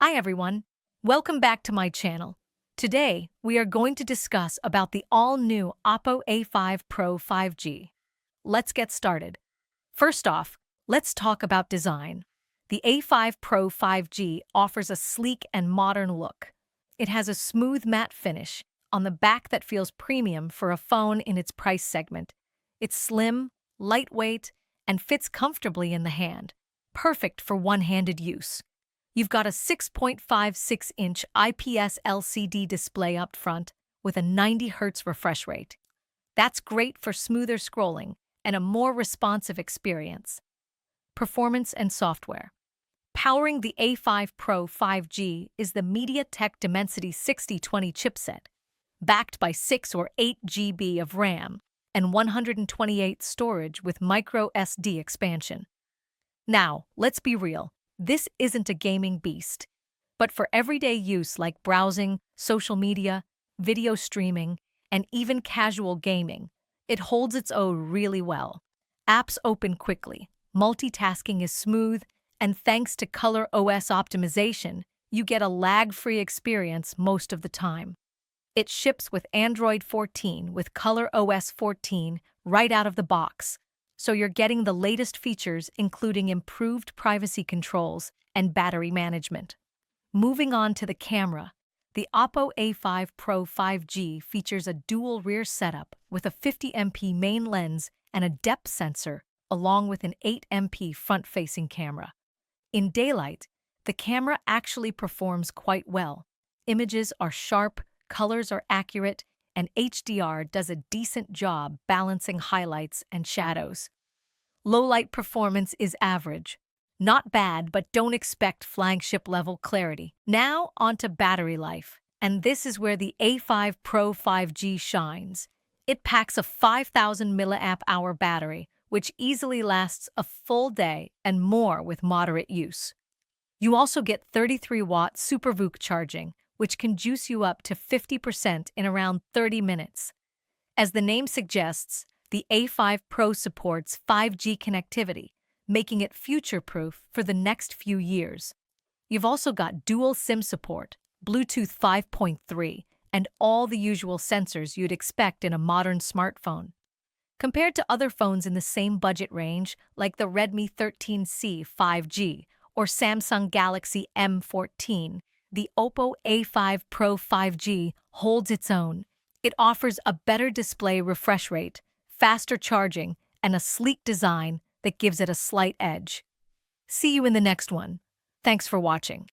Hi everyone, welcome back to my channel. Today, we are going to discuss about the all-new OPPO A5 Pro 5G. Let's get started. First off, let's talk about design. The A5 Pro 5G offers a sleek and modern look. It has a smooth matte finish on the back that feels premium for a phone in its price segment. It's slim, lightweight, and fits comfortably in the hand, perfect for one-handed use. You've got a 6.56-inch IPS LCD display up front with a 90 Hz refresh rate. That's great for smoother scrolling and a more responsive experience. Performance and software. Powering the A5 Pro 5G is the MediaTek Dimensity 6020 chipset, backed by 6 or 8 GB of RAM and 128 storage with micro SD expansion. Now, let's be real. This isn't a gaming beast, but for everyday use like browsing, social media, video streaming, and even casual gaming, it holds its own really well. Apps open quickly, multitasking is smooth, and thanks to Color OS optimization, you get a lag-free experience most of the time. It ships with Android 14 with Color OS 14 right out of the box, so you're getting the latest features including improved privacy controls and battery management. Moving on to the camera, the OPPO A5 Pro 5G features a dual rear setup with a 50MP main lens and a depth sensor along with an 8MP front-facing camera. In daylight, the camera actually performs quite well. Images are sharp, colors are accurate, and HDR does a decent job balancing highlights and shadows. Low-light performance is average. Not bad, but don't expect flagship-level clarity. Now, onto battery life. And this is where the A5 Pro 5G shines. It packs a 5,000 mAh battery, which easily lasts a full day and more with moderate use. You also get 33-watt SuperVOOC charging, which can juice you up to 50% in around 30 minutes. As the name suggests, the A5 Pro supports 5G connectivity, making it future-proof for the next few years. You've also got dual SIM support, Bluetooth 5.3, and all the usual sensors you'd expect in a modern smartphone. Compared to other phones in the same budget range, like the Redmi 13C 5G or Samsung Galaxy M14, the OPPO A5 Pro 5G holds its own. It offers a better display refresh rate, faster charging, and a sleek design that gives it a slight edge. See you in the next one. Thanks for watching.